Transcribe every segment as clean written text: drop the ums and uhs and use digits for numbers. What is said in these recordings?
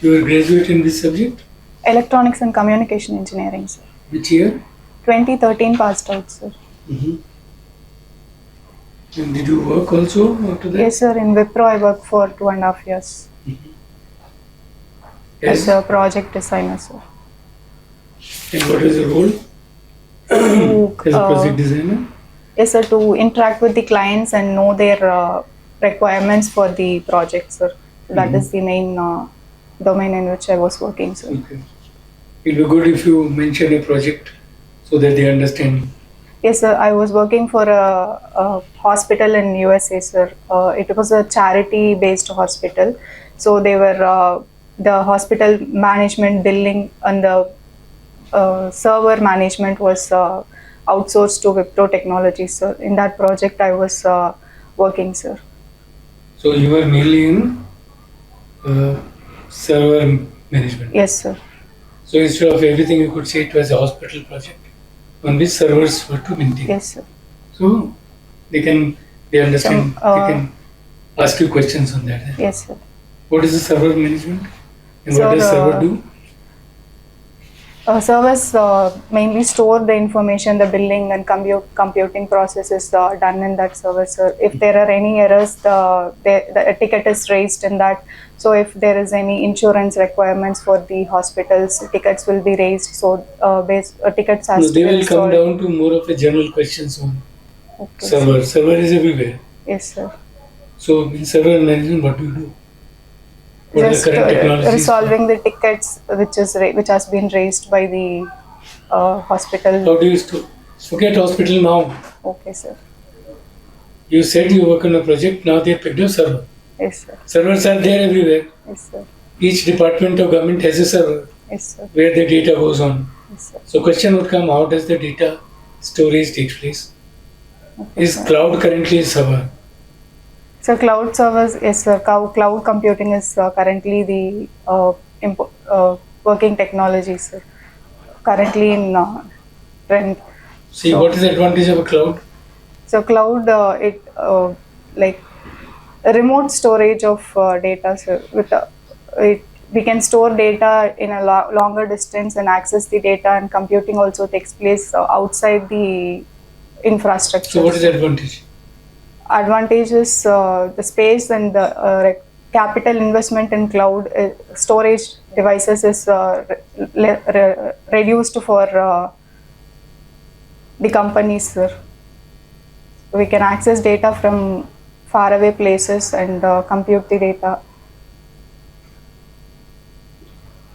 You were graduate in this subject? Electronics and Communication Engineering, sir. Which year? 2013 passed out, sir. Mm-hmm. And did you work also after that? Yes, sir. In Wipro, I worked for 2.5 years Yes. as a project designer, sir. And what is your role as a project designer? Yes, sir. To interact with the clients and know their requirements for the project, sir. That is the main domain in which I was working, sir. Okay. It would be good if you mention a project so that they understand. Yes, sir. I was working for a hospital in USA, sir. It was a charity-based hospital. So they were the hospital management, billing, and the server management was outsourced to Wipro Technologies, sir. In that project, I was working, sir. So you were mainly in server management. Yes, sir. So instead of everything, you could say it was a hospital project on which servers were to maintain. Yes, sir. So they understand, they can ask you questions on that. Yes, sir. What is the server management? And what does server do? Servers mainly store the information, the billing and computing process is done in that server, sir. If there are any errors, the ticket is raised in that. So if there is any insurance requirements for the hospitals, tickets will be raised. So tickets has to be They will come solved. down to more of a general questions on Okay, server is everywhere. Yes, sir. So in server management, what do you do? What are the Just current technologies? resolving the tickets which has been raised by the hospital. How do you forget hospital now? Okay, sir. You said you work on a project, now they picked up server. Yes, sir. Servers are there everywhere. Yes, sir. Each department of government has a server. Yes, sir. Where the data goes on. Yes, sir. So question would come, how does the data storage takes place? Okay, Is sir. cloud currently a server? So cloud servers, yes, sir. Cloud computing is currently the working technology, sir. Currently in trend. See, what is the advantage of a cloud? So cloud, like a remote storage of data, sir. We can store data in a longer distance and access the data, and computing also takes place outside the infrastructure. So what is the advantage? Advantage is the space and the capital investment in cloud storage devices is reduced for the companies, sir. We can access data from faraway places and compute the data.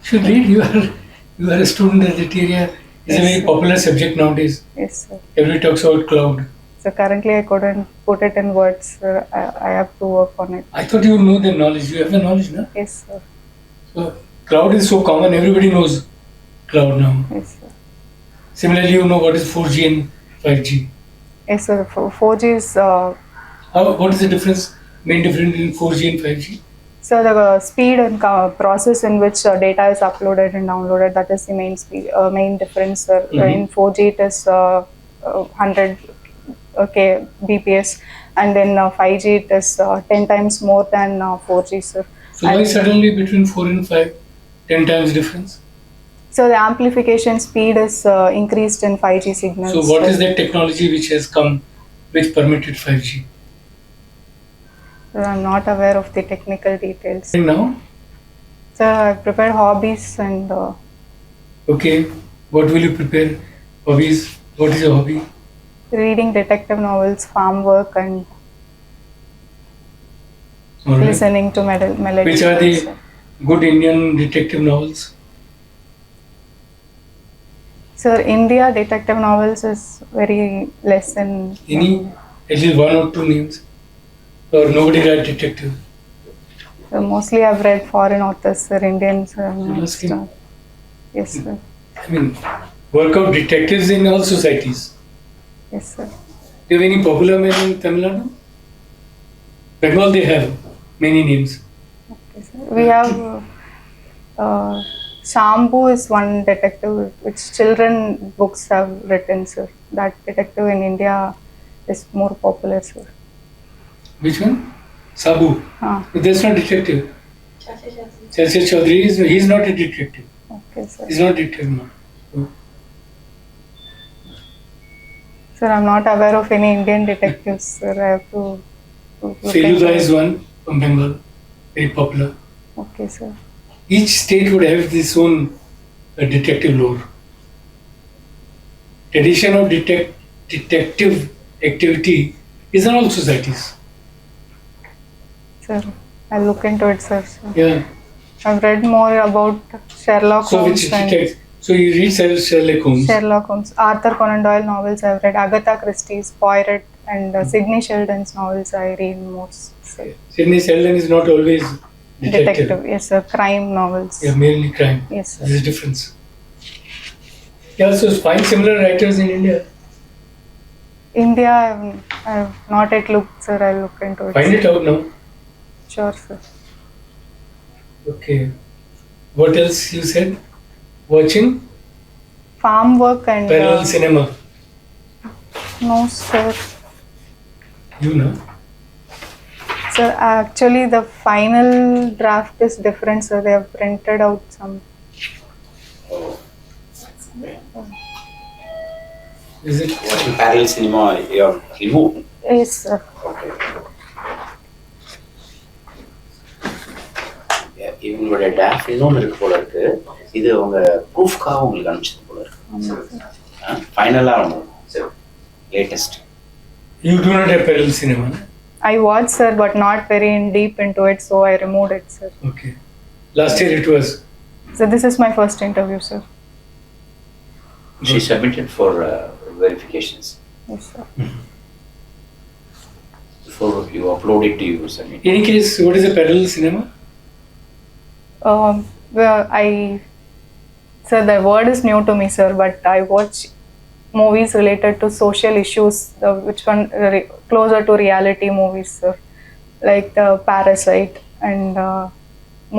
Should read. You are a student at that area. It's a very popular subject nowadays. Yes, sir. Everybody talks about cloud. So currently I couldn't put it in words, sir. I have to work on it. I thought you know the knowledge. You have the knowledge, no? Yes, sir. So cloud is so common. Everybody knows cloud now. Yes, sir. Similarly, you know what is 4G and 5G. Yes, sir. 4G is... what is the difference, main difference in 4G and 5G? So the speed and process in which data is uploaded and downloaded, that is the main difference, sir. In 4G it is 100 BPS, and then 5G it is 10 times more than 4G, sir. So why suddenly between 4 and 5, 10 times difference? So the amplification speed is increased in 5G signals. So what is that technology which has come which permitted 5G? I'm not aware of the technical details. And now? So I've prepared hobbies and... Okay, what will you prepare? Hobbies? What is your hobby? Reading detective novels, farm work, and listening to melody. Which are the good Indian detective novels? Sir, India detective novels is very less in... Any? At least one or two names? Or nobody writes detective? So mostly I've read foreign authors, sir. Indians. Yes, sir. I mean, work out detectives in all societies. Yes, sir. Do you have any popular men in Tamil Nadu? Bengal they have many names. Okay, sir. We have Shambhu is one detective which children books have written, sir. That detective in India is more popular, sir. Which one? Sabu. But that's not detective. Chacha Chaudhary he's not a detective. Okay, sir. He's not a detective now. So, Sir, I'm not aware of any Indian detectives, sir. I have to look Feluda into is it. one from Bengal, very popular. Okay, sir. Each state would have its own detective lore. Tradition of detective activity is in all societies. Sir, I'll look into it, sir. Yeah. I've read more about Sherlock So which Holmes and detective? So you read Sherlock Holmes. Sherlock Holmes, Arthur Conan Doyle novels I've read, Agatha Christie's, Poirot, and Sidney Sheldon's novels I read most. Sir. Sidney Sheldon is not always detective. Yes, sir. Crime novels. Yeah, mainly crime. Yes, sir. There's a difference. Yeah, so find similar writers in India. India, I've not yet looked, sir. I'll look into it. Find it out now. Sure, sir. Okay. What else you said? Watching Farm work and parallel cinema. no, sir. You know. Sir, actually, the final draft is different, sir. They have printed out some. Oh, Is it? watching parallel cinema, you're removed. Yes, sir. Okay. Yeah, இவங்களோட draft இன்னொன்று இருக்கு போல இருக்கு. இது அவங்க ப்ரூஃப்காக உங்களுக்கு அனுப்பிச்சது போல இருக்கு. ஃபைனலாக ஒன்று சரி latest. You do not have parallel cinema. No? I watched, sir, but not very in deep into it, so I removed it, sir. Okay. Last year it was. So this is my first interview, sir. She submitted for verifications. Yes, sir. Before you upload it, you submit. In any case, what is a parallel cinema? Well, sir, the word is new to me, sir, but I watch movies related to social issues, which one closer to reality movies, sir, like the Parasite, and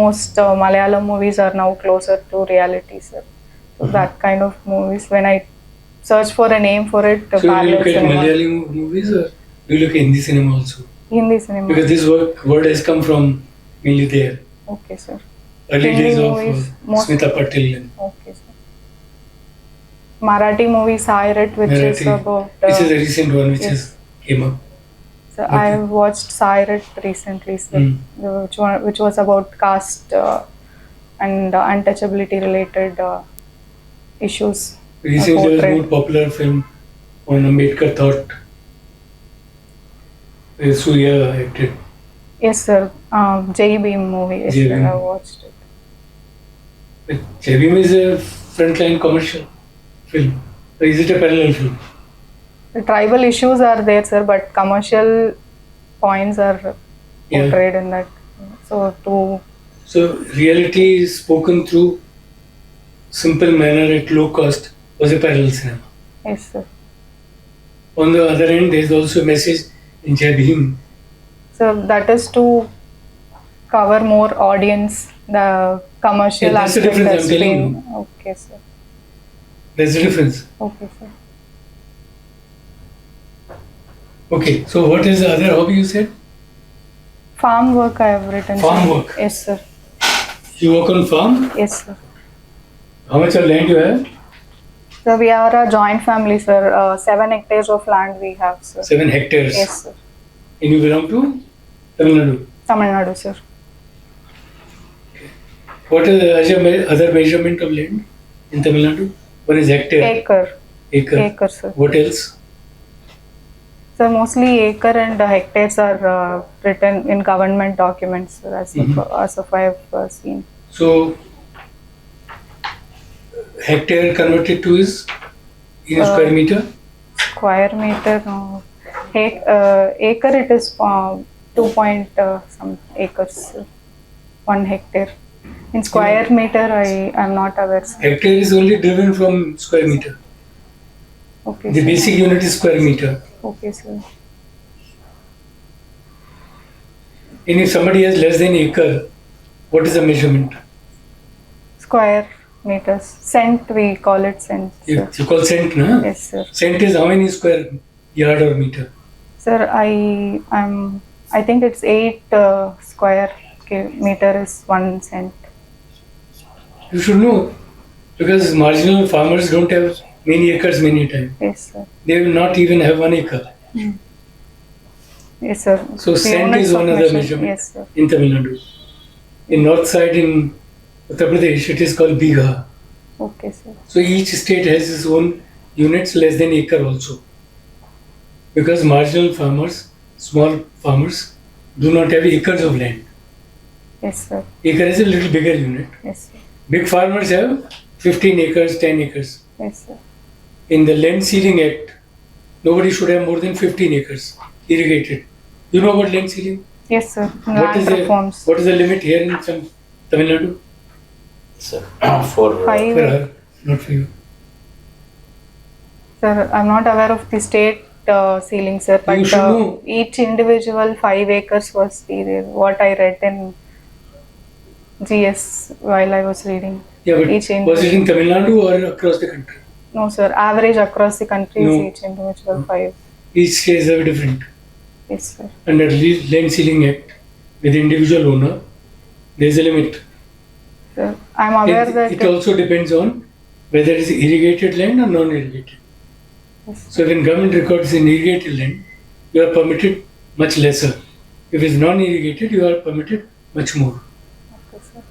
most Malayalam movies are now closer to reality, sir. So that kind of movies. When I search for a name for it, So you parallel look at cinema. Malayali movies or you look at Hindi cinema also? Hindi cinema. Because this word has come from mainly there. Okay, sir. Early Hindi days of movies, most- Smita Patil and Okay, sir. Marathi movie Siret, which is Marathi. about. This is a recent one which yes. has came up. So Okay. I watched Siret recently, sir, which was about caste and untouchability related issues. Recently there was portrayed. more popular film on Ambedkar Thought. Where Surya acted. Yes, sir. Jai Bhim movie. Yes, Jai sir. Bhim. I watched it. But Jabim is a frontline commercial film. Or is it a parallel film? The tribal issues are there, sir, but commercial points are portrayed in that. So reality is spoken through simple manner at low cost was a parallel cinema. Yes, sir. On the other end, there is also a message in Jai Bhim. So that is to cover more audience. The commercial Yeah, that's the aspect difference has I'm telling been. Okay, sir. There's a difference. Okay, sir. Okay, so what is the other hobby you said? Farm work I have written. Farm sir. work? Yes, sir. You work on farm? Yes, sir. How much of land you have? So we are a joint family, sir. 7 hectares of land we have, sir. 7 hectares. Yes, sir. And you belong to Tamil Nadu. Tamil Nadu, sir. What is the other measurement of land in Tamil Nadu? One is hectare. Acre. Acre. Acre, sir. What else? So mostly acre and hectares are written in government documents, sir, as of I have seen. So hectare converted to is in square meter? Square meter, no. Acre it is 2 point some acres, sir. 1 hectare. In square meter, I am not aware, sir. Hectare is only driven from square meter. Okay, The sir. basic unit is square meter. Okay, sir. And if somebody has less than acre, what is the measurement? Square meters. Cent, we call it cent, sir. You call cent, no? Yes, sir. Cent is how many square yard or meter? Sir, I think it's 8 square meter is 1 cent. You should know, because marginal farmers don't have many acres many times. Yes, sir. They will not even have 1 acre. Yes, sir. So The cent units is of one other measure- measurement Yes, sir. in Tamil Nadu. In north side in Uttar Pradesh, it is called bigha. Okay, sir. So each state has its own units less than acre also. Because marginal farmers, small farmers, do not have acres of land. Yes, sir. Acre is a little bigger unit. Yes, sir. Big farmers have 15 acres, 10 acres. Yes, sir. In the Land Ceiling Act, nobody should have more than 15 acres irrigated. You know about land ceiling? Yes, sir. What is Land reforms. what is the limit here in some Tamil Nadu? Sir, for 5. For her, not for you. Sir, I'm not aware of the state ceiling, sir, You but should know. each individual 5 acres was what I read in GS while I was reading. Yeah, but Each was it in Tamil Nadu or across the country? No, sir. Average across the country is No. each individual 5. Each states have different. Yes, sir. Under Land Ceiling Act, with individual owner, there is a limit. Sir, I'm aware that It also depends on whether it is irrigated land or non-irrigated. Yes. So when government records in irrigated land, you are permitted much lesser. If it is non-irrigated, you are permitted much more. Okay, sir.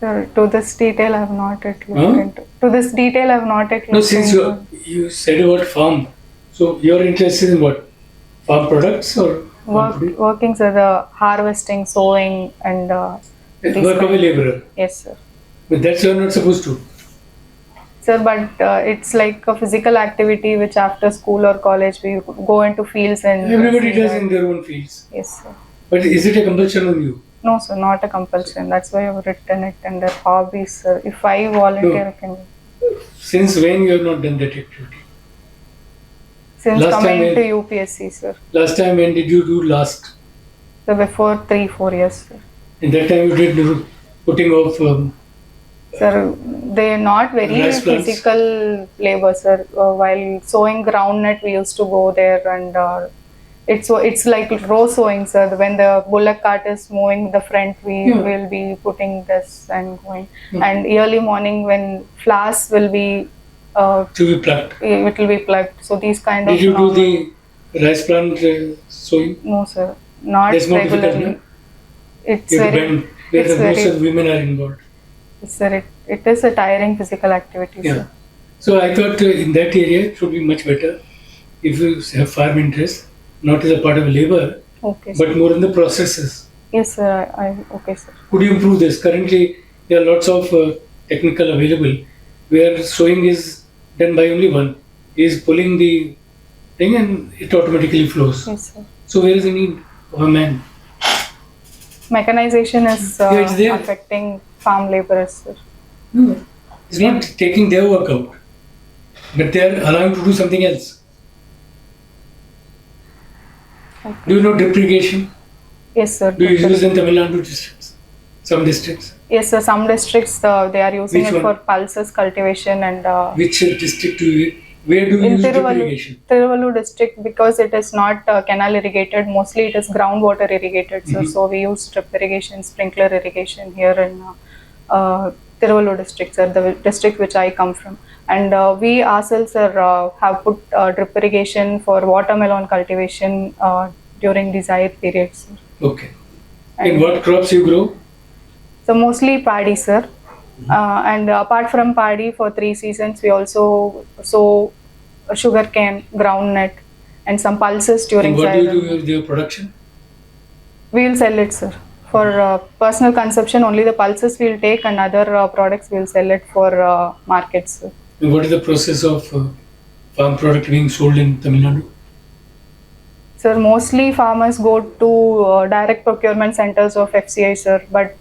Sir, to this detail I have not yet looked Huh? into. To this detail I have not yet looked No, since into. you said about farm, so you are interested in what? Farm products or Working, sir, the harvesting, sowing, and these work of a kind- laborer? Yes, sir. But that's you are not supposed to. Sir, but it's like a physical activity which after school or college we go into fields and Everybody see does that. in their own fields. Yes, sir. But is it a compulsion on you? No, sir, not a compulsion. That's why I've written it under hobbies, sir. If I volunteer, No. I can. Since when you have not done that activity? Since Last coming time to UPSC, sir. Last time when did you do last? So before 3-4 years, sir. And that time you did putting of Sir, they're not very Rice plants. physical labor, sir. While sowing groundnut, we used to go there and it's like row sowing, sir. When the bullock cart is moving the front, we Yeah. will be putting this and going. Yeah. And early morning when flowers will be, to be plucked. it will be plucked. So these kind Did of. you do the rice plant sowing? No, sir. Not That's more difficult, regularly. no? It's You have to very. bend where it's the most very- of the women are involved. Sir, it is a tiring physical activity, Yeah. sir. So I thought in that area it should be much better if you have farm interest, not as a part of labor, Okay, sir. but more in the processes. Yes, sir. Okay, sir. Could you improve this? Currently, there are lots of technical available where sowing is done by only one. He is pulling the thing and it automatically flows. Yes, sir. So where is the need of a man? Mechanization is Yeah, it's there. affecting farm laborers, sir. No, it's not taking their work out, but they are allowing to do something else. Do you know drip irrigation? Yes, sir. Do you use in Tamil Nadu districts? Some districts. Yes, sir. Some districts they are using Which it one? for pulses cultivation and Which district do you? Where do you in use drip irrigation? Tiruvallur district, because it is not canal irrigated. Mostly it is groundwater irrigated, sir. Mhm. So we use drip irrigation, sprinkler irrigation here in Tiruvallur district, sir, the district which I come from. And we ourselves have put drip irrigation for watermelon cultivation during desired periods, sir. Okay. And what crops you grow? So mostly paddy, sir. And apart from paddy, for 3 seasons, we also sow sugarcane, groundnut, and some pulses during And what do you do Zairam. with your production? We will sell it, sir. For personal consumption, only the pulses we will take, and other products we will sell it for markets, sir. And what is the process of farm product being sold in Tamil Nadu? Sir, mostly farmers go to direct procurement centers of FCI, sir. But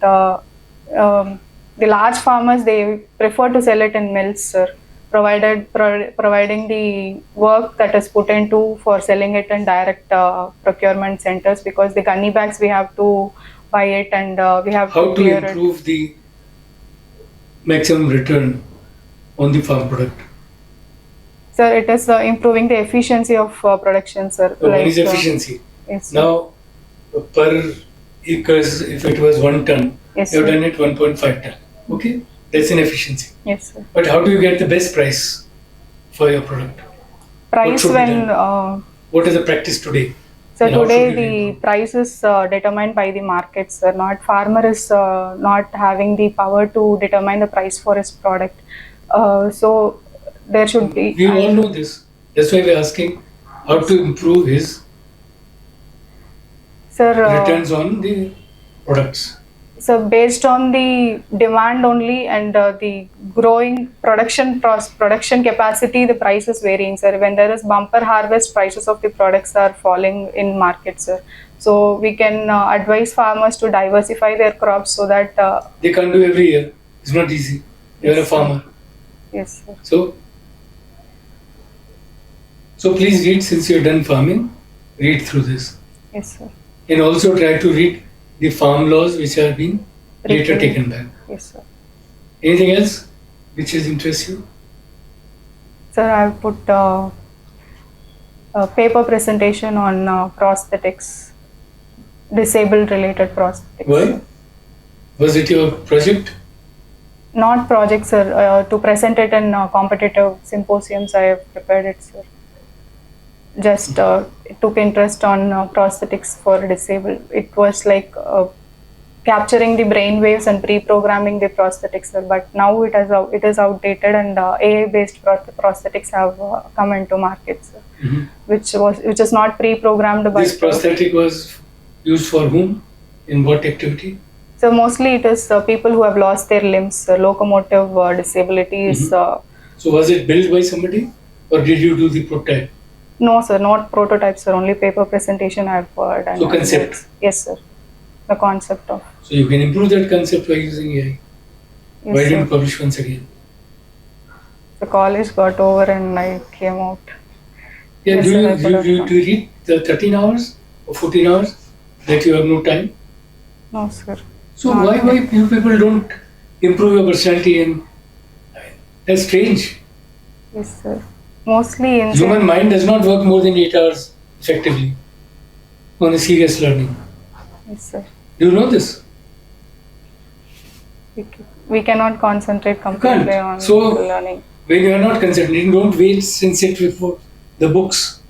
the large farmers, they prefer to sell it in mills, sir. Providing the work that is put into for selling it in direct procurement centers, because the gunny bags we have to buy it and we have How to to clear it. improve the maximum return on the farm product? Sir, it is improving the efficiency of production, sir. One is efficiency. Yes, sir. Now, per because if it was 1 ton, Yes, you've sir. done it 1.5 ton. Okay, that's an efficiency. Yes, sir. But how do you get the best price for your product? Price should be when What is the practice today? so And how today should we the improve? price is determined by the market, sir. Not farmer is not having the power to determine the price for his product. So there should be. We all know this. That's why we're asking how to improve his Sir, returns on the products. so based on the demand only and the growing production capacity, the price is varying, sir. When there is bumper harvest, prices of the products are falling in market, sir. So we can advise farmers to diversify their crops so that They can't do every year. It's not easy. You're a Yes, sir. farmer. yes, sir. So please read, since you've done farming, read through this. Yes, sir. And also try to read the farm laws which are being later Repealed. taken back. Yes, sir. Anything else which is interests you? Sir, I've put a paper presentation on prosthetics, disabled related prosthetics. Why? Was it your project? Not projects, sir. To present it in competitive symposiums, I have prepared it, sir. Just took interest on prosthetics for disabled. It was like capturing the brain waves and pre-programming the prosthetics, sir. But now it is outdated, and AI-based prosthetics have come into market, sir. Mhm. Which is not pre-programmed. This But prosthetic was used for whom? In what activity? so mostly it is people who have lost their limbs, locomotive disabilities. So was it built by somebody, or did you do the prototype? No, sir, not prototypes, sir. Only paper presentation I've done. So concept. Yes, sir. The concept of. So you can improve that concept by using AI. Yes, Why sir. didn't you publish once again? The college got over and I came out. Yeah, Yes, do sir, you, I could have do you done. read the 13 hours or 14 hours that you have no time? No, sir. So Not why you people don't improve your personality? And that's strange. Yes, sir. Mostly in. Human mind does not work more than 8 hours effectively on a serious learning. Yes, sir. Do you know this? We cannot concentrate You completely can't. on So learning. when you are not concentrating, don't wait and sit before the books.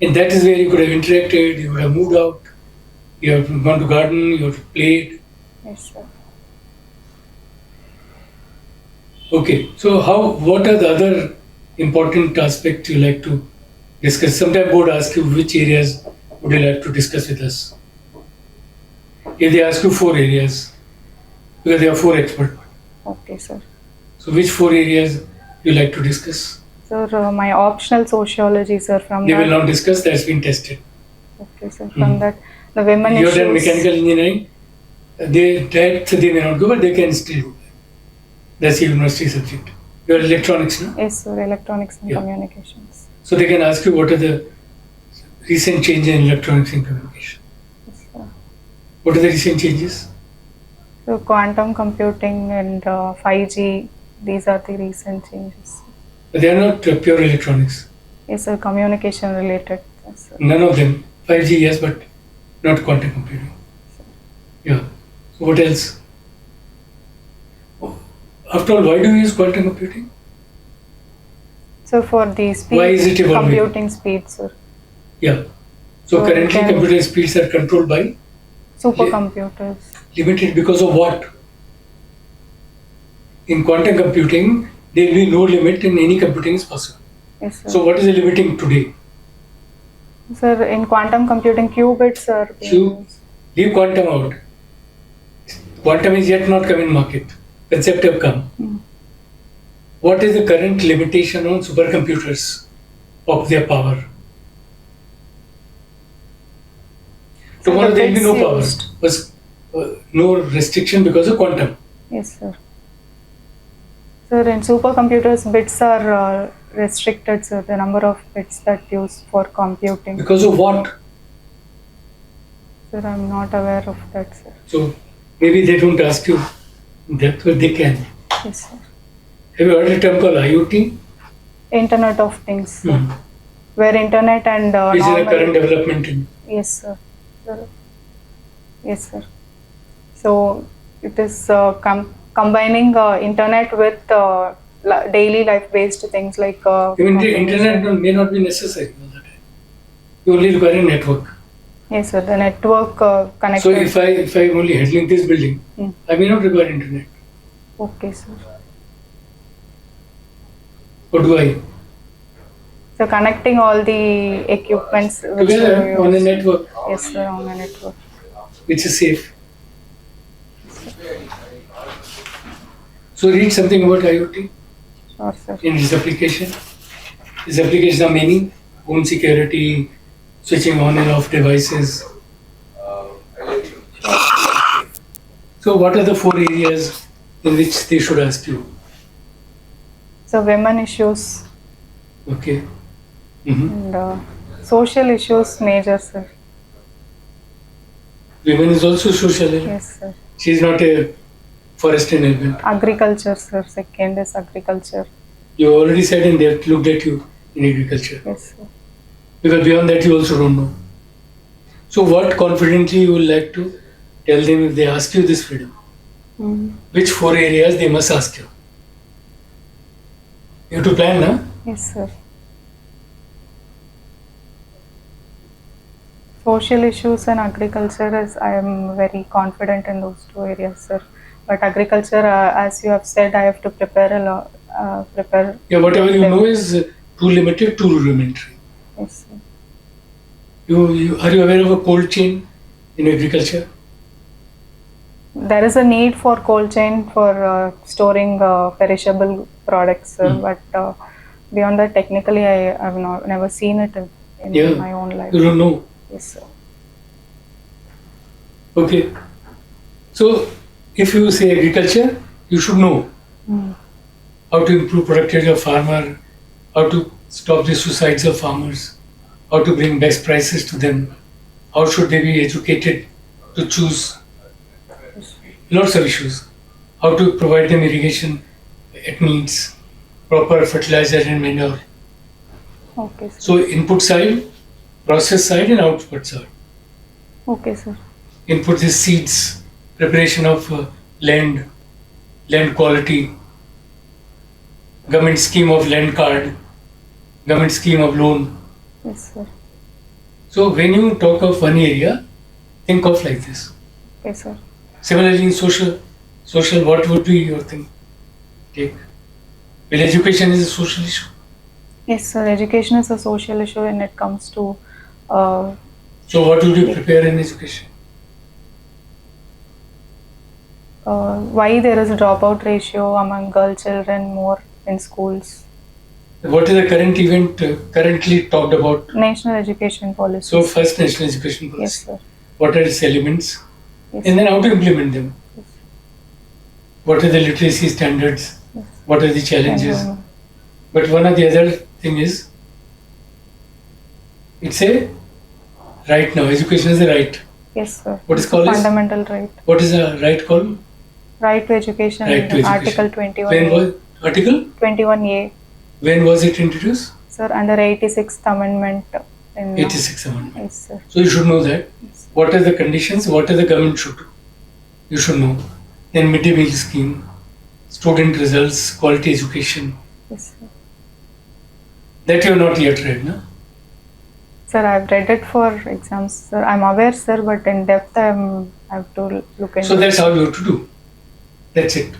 And that is where you could have interacted, you would have moved out, you have gone to garden, you have played. Yes, sir. Okay, so what are the other important aspects you like to discuss? Sometimes board ask you which areas would you like to discuss with us. If they ask you 4 areas, because there are 4 experts. Okay, sir. So which 4 areas you like to discuss? Sir, my optional sociology, sir. From They that. will not discuss, that's been tested. Okay, sir. From that, the women You have issues. done mechanical engineering, they may not go, but they can still do that. That's a university subject. You are electronics, no? Yes, sir. Electronics and Yeah. communications. So they can ask you what are the recent changes in electronics and communication. Yes, sir. What are the recent changes? So quantum computing and 5G, these are the recent changes. They are not pure electronics. Yes, sir. Communication related. Yes, sir. None of them. 5G, yes, but not quantum computing. Yeah. So what else? After all, why do you use quantum computing? So for the speed, Why is it evolving? computing speed, sir. Yeah. So So currently can- computer speeds are controlled by Supercomputers. limited because of what? In quantum computing, there will be no limit and any computing is possible. Yes, sir. So what is the limiting today? Sir, in quantum computing, qubits are being Q- used. Leave quantum out. Quantum is yet not come in market. Concept have come. What is the current limitation on supercomputers of their power? So Tomorrow the there will be no bits power. used. Was no restriction because of quantum. Yes, sir. Sir, in supercomputers, bits are restricted, sir. The number of bits that use for computing. Because of what? Sir, I'm not aware of that, sir. So maybe they don't ask you. That's what they can. Yes, sir. Have you heard a term called IoT? Internet of Things, sir. Hmm. Where internet and Which is a normal. current development in. Yes, sir. Sir. Yes, sir. So it is combining internet with daily life based things like. Even the internet may not be necessary all the time. You only require a network. Yes, sir. The network connected. So if I am only handling this building, I may not require internet. Okay, sir. Or do I? So connecting all the equipments Together on a network. Yes, sir, on a network. Which is safe. So read something about IoT Sure, sir. in its application. Its application are many: home security, switching on and off devices. So what are the 4 areas in which they should ask you? So women issues Okay. Mhm. and social issues major, sir. Women is also social. Yes, sir. She is not a forest and element. Agriculture, sir. Second is agriculture. You already said and they have looked at you in agriculture. Yes, sir. Because beyond that you also don't know. So what confidently you would like to tell them if they ask you this freedom? Which 4 areas they must ask you? You have to plan, na? Yes, sir. Social issues and agriculture is I am very confident in those 2 areas, sir. But agriculture, as you have said, I have to prepare a lot. Prepare. Yeah, whatever you know is too limited, too rudimentary. Yes, sir. Are you aware of a cold chain in agriculture? There is a need for cold chain for storing perishable products, sir. But beyond that, technically, I have never seen it in my own life. You don't know. Yes, sir. Okay. So, if you say agriculture, you should know how to improve productivity of farmer, how to stop the suicides of farmers, how to bring best prices to them, how should they be educated to choose. Lots of issues. How to provide them irrigation it needs, proper fertilizer and manure. Okay, sir. So input side, process side and output side. Okay, sir. Input is seeds, preparation of land quality, government scheme of land card, government scheme of loan. Yes, sir. So when you talk of one area, think of like this. Okay, sir. Similarly in social, what would be your thing? Take. Well, education is a social issue. Yes, sir. Education is a social issue when it comes to. So what would you prepare in education? Why there is a dropout ratio among girl children more in schools? What is the current event currently talked about? National education policy. So first national education policy. Yes, sir. What are its elements? Yes, and then how to implement them? Yes. What are the literacy standards? Yes. What are the challenges? But one of the other thing is, it's a right now. Education is a right. Yes, sir. What is called fundamental right. What is a right called? Right to education. Right to education. Article 21. When was Article 21A? When was it introduced? Sir, under 86th Amendment. In 86th Amendment. Yes, sir. So you should know that. Yes. What are the conditions? What are the government should do? You should know. Then midday meal scheme, student results, quality education. Yes, sir. That you have not yet read, no? Sir, I've read it for exams, sir. I'm aware, sir, but in depth I have to look into. So that's how you have to do. That's it.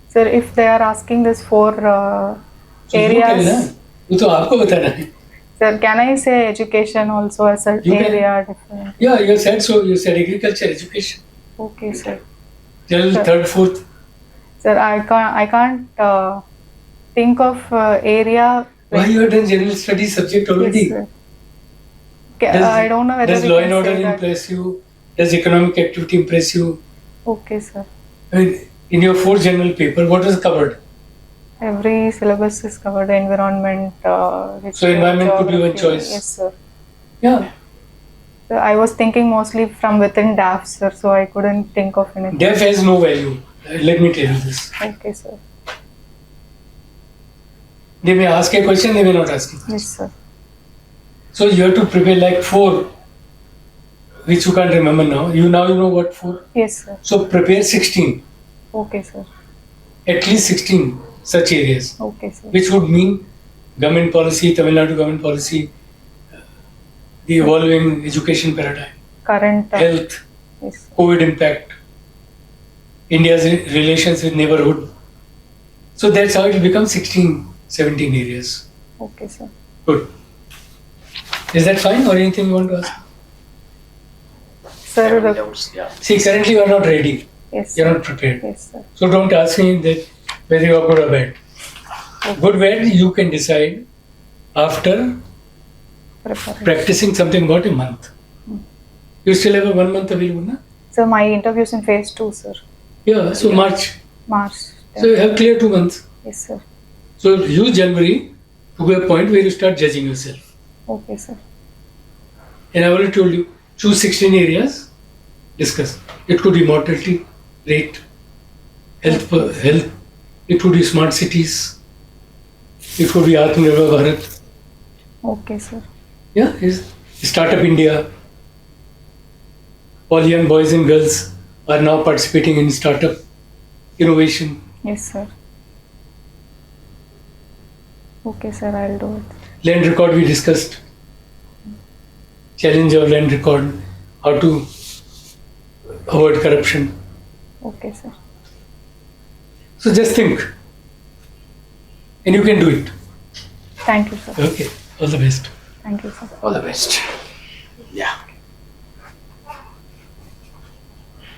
Sir, if they are asking this for So areas. वो तो आपको बताना है. Sir, can I say education also as an area different? Yeah, you said so. You said agriculture, education. Okay, sir. Till Sir. third, fourth. Sir, I can't think of area. Why you have done general studies subject already? Yes, sir. I don't know whether Does we law can and order say that. impress you? Does economic activity impress you? Okay, sir. I mean, in your fourth general paper, what was covered? Every syllabus is covered. Environment. So environment could be one geography. choice. Yes, sir. Yeah. So I was thinking mostly from within DAF, sir. So I couldn't think of anything. Deaf has no value. Let me tell you this. Okay, sir. They may ask a question, they may not ask a question. Yes, sir. So you have to prepare like 4 which you can't remember now. You know what 4? Yes, sir. So prepare 16, Okay, sir. at least 16 such areas, Okay, sir. which would mean government policy, Tamil Nadu government policy, the evolving education paradigm, Current. health, Yes, sir. COVID impact, India's relations with neighborhood. So that's how it will become 16, 17 areas. Okay, sir. Good. Is that fine or anything you want to ask? Sir, Any the, doubts? Yeah. See, currently you are not ready. yes, You are sir. not prepared. Yes, sir. So don't ask me that whether you are good or bad. Okay. Good, bad, you can decide after Preparation. practicing something about a month. You still have a 1 month available, na? So my interviews in phase 2, sir. Yeah, so March. March. So you have clear 2 months. Yes, sir. So use January to a point where you start judging yourself. Okay, sir. And I already told you, choose 16 areas, discuss. It could be mortality rate, health, it could be smart cities, it could be Atmanirbhar Bharat, Okay, sir. yeah, is Startup India. All young boys and girls are now participating in startup innovation. Yes, sir. Okay, sir. I'll do it. Land record we discussed. Challenge of land record, how to avoid corruption. Okay, sir. So just think, and you can do it. Thank you, sir. Okay, all the best. Thank you, sir. All the best.